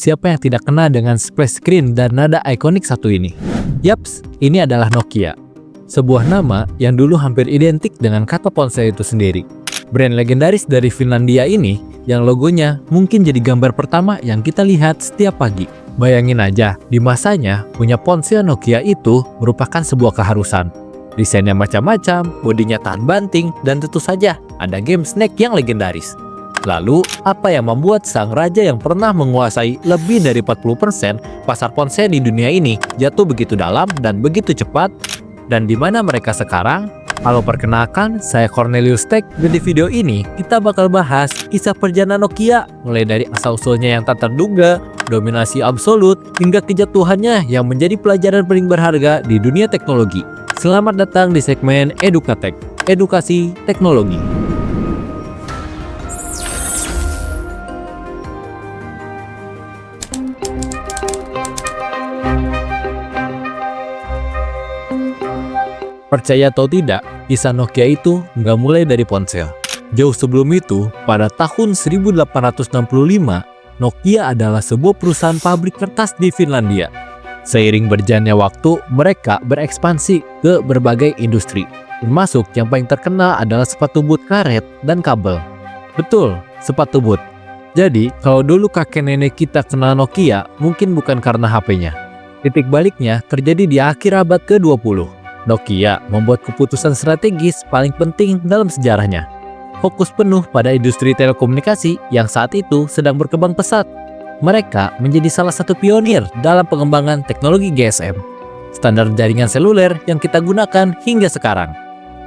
siapa yang tidak kenal dengan splash screen dan nada ikonik satu ini? Yaps, ini adalah Nokia. Sebuah nama yang dulu hampir identik dengan kata ponsel itu sendiri. Brand legendaris dari Finlandia ini yang logonya mungkin jadi gambar pertama yang kita lihat setiap pagi. Bayangin aja, di masanya punya ponsel Nokia itu merupakan sebuah keharusan. Desainnya macam-macam, bodinya tahan banting, dan tentu saja ada game snack yang legendaris. Lalu, apa yang membuat sang raja yang pernah menguasai lebih dari 40% pasar ponsel di dunia ini jatuh begitu dalam dan begitu cepat? Dan di mana mereka sekarang? Halo, perkenalkan, saya Cornelius Tech, dan di video ini kita bakal bahas kisah perjalanan Nokia, mulai dari asal-usulnya yang tak terduga, dominasi absolut, hingga kejatuhannya yang menjadi pelajaran paling berharga di dunia teknologi. Selamat datang di segmen Edukatek, Edukasi Teknologi. Percaya atau tidak, kisah Nokia itu nggak mulai dari ponsel. Jauh sebelum itu, pada tahun 1865, Nokia adalah sebuah perusahaan pabrik kertas di Finlandia. Seiring berjalannya waktu, mereka berekspansi ke berbagai industri. Termasuk yang paling terkenal adalah sepatu boot karet dan kabel. Betul, sepatu boot. Jadi, kalau dulu kakek nenek kita kenal Nokia, mungkin bukan karena HP-nya. Titik baliknya terjadi di akhir abad ke-20. Nokia membuat keputusan strategis paling penting dalam sejarahnya. Fokus penuh pada industri telekomunikasi yang saat itu sedang berkembang pesat. Mereka menjadi salah satu pionir dalam pengembangan teknologi GSM, standar jaringan seluler yang kita gunakan hingga sekarang.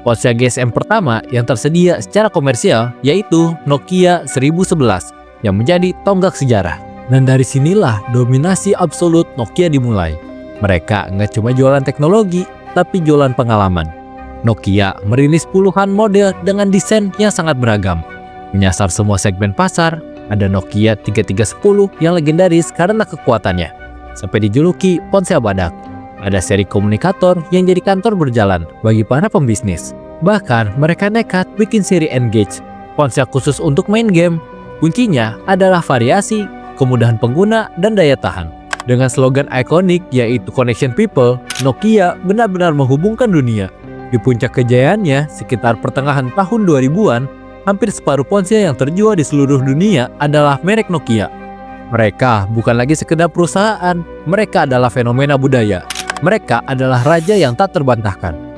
Ponsel GSM pertama yang tersedia secara komersial yaitu Nokia 1011 yang menjadi tonggak sejarah. Dan dari sinilah dominasi absolut Nokia dimulai. Mereka nggak cuma jualan teknologi, tapi jualan pengalaman. Nokia merilis puluhan model dengan desain yang sangat beragam. Menyasar semua segmen pasar, ada Nokia 3310 yang legendaris karena kekuatannya, sampai dijuluki ponsel badak. Ada seri komunikator yang jadi kantor berjalan bagi para pembisnis. Bahkan mereka nekat bikin seri Engage, ponsel khusus untuk main game. Kuncinya adalah variasi, kemudahan pengguna, dan daya tahan. Dengan slogan ikonik yaitu Connection People, Nokia benar-benar menghubungkan dunia. Di puncak kejayaannya, sekitar pertengahan tahun 2000-an, hampir separuh ponsel yang terjual di seluruh dunia adalah merek Nokia. Mereka bukan lagi sekedar perusahaan, mereka adalah fenomena budaya. Mereka adalah raja yang tak terbantahkan.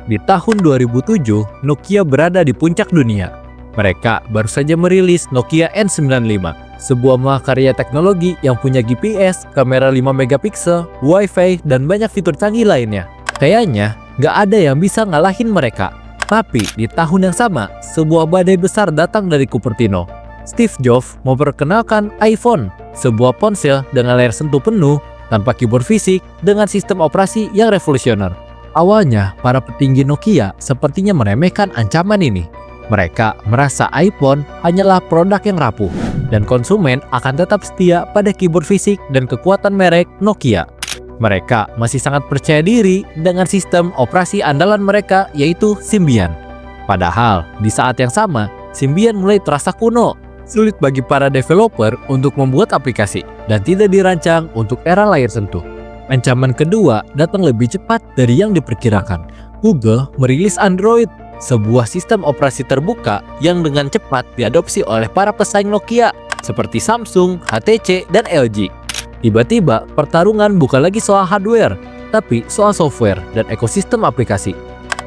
Di tahun 2007, Nokia berada di puncak dunia. Mereka baru saja merilis Nokia N95, sebuah mahakarya teknologi yang punya GPS, kamera 5 megapiksel, Wi-Fi, dan banyak fitur canggih lainnya. Kayaknya nggak ada yang bisa ngalahin mereka. Tapi di tahun yang sama, sebuah badai besar datang dari Cupertino. Steve Jobs memperkenalkan iPhone, sebuah ponsel dengan layar sentuh penuh, tanpa keyboard fisik, dengan sistem operasi yang revolusioner. Awalnya, para petinggi Nokia sepertinya meremehkan ancaman ini. Mereka merasa iPhone hanyalah produk yang rapuh, dan konsumen akan tetap setia pada keyboard fisik dan kekuatan merek Nokia. Mereka masih sangat percaya diri dengan sistem operasi andalan mereka yaitu Symbian. Padahal, di saat yang sama, Symbian mulai terasa kuno, sulit bagi para developer untuk membuat aplikasi, dan tidak dirancang untuk era layar sentuh. Ancaman kedua datang lebih cepat dari yang diperkirakan. Google merilis Android, sebuah sistem operasi terbuka yang dengan cepat diadopsi oleh para pesaing Nokia seperti Samsung, HTC, dan LG. Tiba-tiba, pertarungan bukan lagi soal hardware, tapi soal software dan ekosistem aplikasi.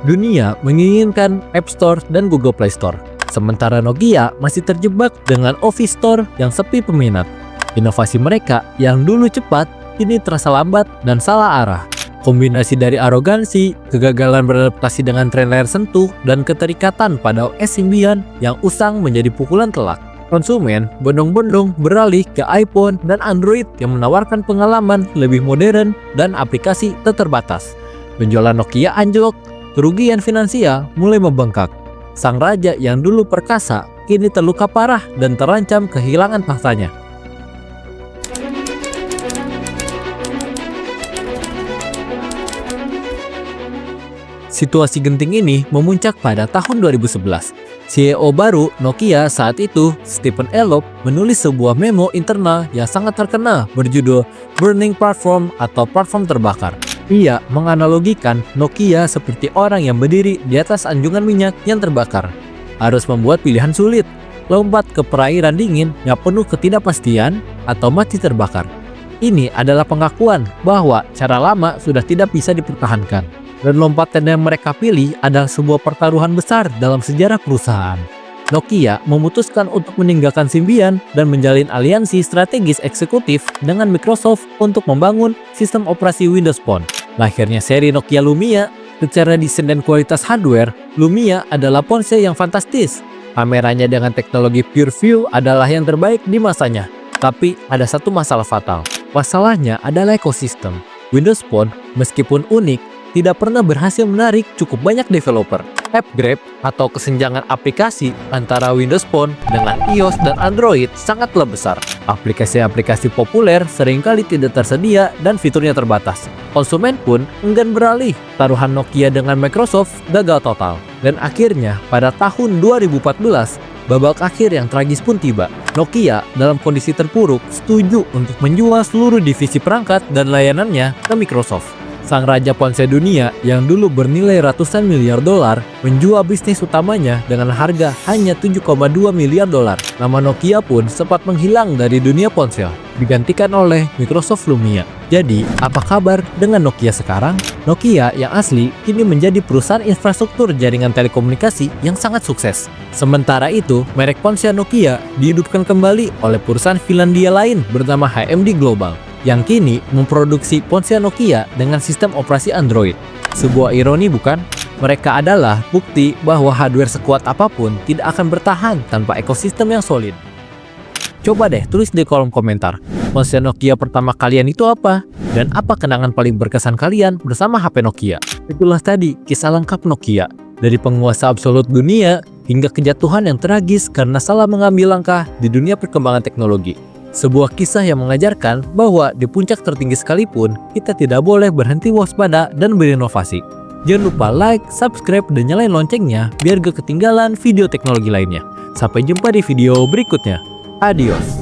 Dunia menginginkan App Store dan Google Play Store, sementara Nokia masih terjebak dengan Office Store yang sepi peminat. Inovasi mereka yang dulu cepat, kini terasa lambat dan salah arah. Kombinasi dari arogansi, kegagalan beradaptasi dengan tren layar sentuh, dan keterikatan pada OS Symbian yang usang menjadi pukulan telak. Konsumen bondong-bondong beralih ke iPhone dan Android yang menawarkan pengalaman lebih modern dan aplikasi tak terbatas. Penjualan Nokia anjlok, kerugian finansial mulai membengkak. Sang raja yang dulu perkasa kini terluka parah dan terancam kehilangan tahtanya. Situasi genting ini memuncak pada tahun 2011. CEO baru Nokia saat itu, Stephen Elop, menulis sebuah memo internal yang sangat terkenal berjudul Burning Platform atau platform terbakar. Ia menganalogikan Nokia seperti orang yang berdiri di atas anjungan minyak yang terbakar. Harus membuat pilihan sulit, lompat ke perairan dingin yang penuh ketidakpastian atau mati terbakar. Ini adalah pengakuan bahwa cara lama sudah tidak bisa dipertahankan. Dan lompatan yang mereka pilih adalah sebuah pertaruhan besar dalam sejarah perusahaan. Nokia memutuskan untuk meninggalkan Symbian dan menjalin aliansi strategis eksekutif dengan Microsoft untuk membangun sistem operasi Windows Phone. Lahirnya seri Nokia Lumia. Secara desain dan kualitas hardware, Lumia adalah ponsel yang fantastis. Kameranya dengan teknologi PureView adalah yang terbaik di masanya. Tapi ada satu masalah fatal. Masalahnya adalah ekosistem. Windows Phone, meskipun unik, tidak pernah berhasil menarik cukup banyak developer. App grab atau kesenjangan aplikasi antara Windows Phone dengan iOS dan Android sangatlah besar. Aplikasi-aplikasi populer seringkali tidak tersedia dan fiturnya terbatas. Konsumen pun enggan beralih. Taruhan Nokia dengan Microsoft gagal total. Dan akhirnya pada tahun 2014, babak akhir yang tragis pun tiba. Nokia dalam kondisi terpuruk setuju untuk menjual seluruh divisi perangkat dan layanannya ke Microsoft. Sang raja ponsel dunia yang dulu bernilai ratusan miliar dolar menjual bisnis utamanya dengan harga hanya 7,2 miliar dolar. Nama Nokia pun sempat menghilang dari dunia ponsel, digantikan oleh Microsoft Lumia. Jadi, apa kabar dengan Nokia sekarang? Nokia yang asli kini menjadi perusahaan infrastruktur jaringan telekomunikasi yang sangat sukses. Sementara itu, merek ponsel Nokia dihidupkan kembali oleh perusahaan Finlandia lain bernama HMD Global, yang kini memproduksi ponsel Nokia dengan sistem operasi Android. Sebuah ironi bukan? Mereka adalah bukti bahwa hardware sekuat apapun tidak akan bertahan tanpa ekosistem yang solid. Coba deh tulis di kolom komentar, ponsel Nokia pertama kalian itu apa? Dan apa kenangan paling berkesan kalian bersama HP Nokia? Itulah tadi kisah lengkap Nokia. Dari penguasa absolut dunia hingga kejatuhan yang tragis karena salah mengambil langkah di dunia perkembangan teknologi. Sebuah kisah yang mengajarkan bahwa di puncak tertinggi sekalipun, kita tidak boleh berhenti waspada dan berinovasi. Jangan lupa like, subscribe, dan nyalain loncengnya biar gak ketinggalan video teknologi lainnya. Sampai jumpa di video berikutnya. Adios.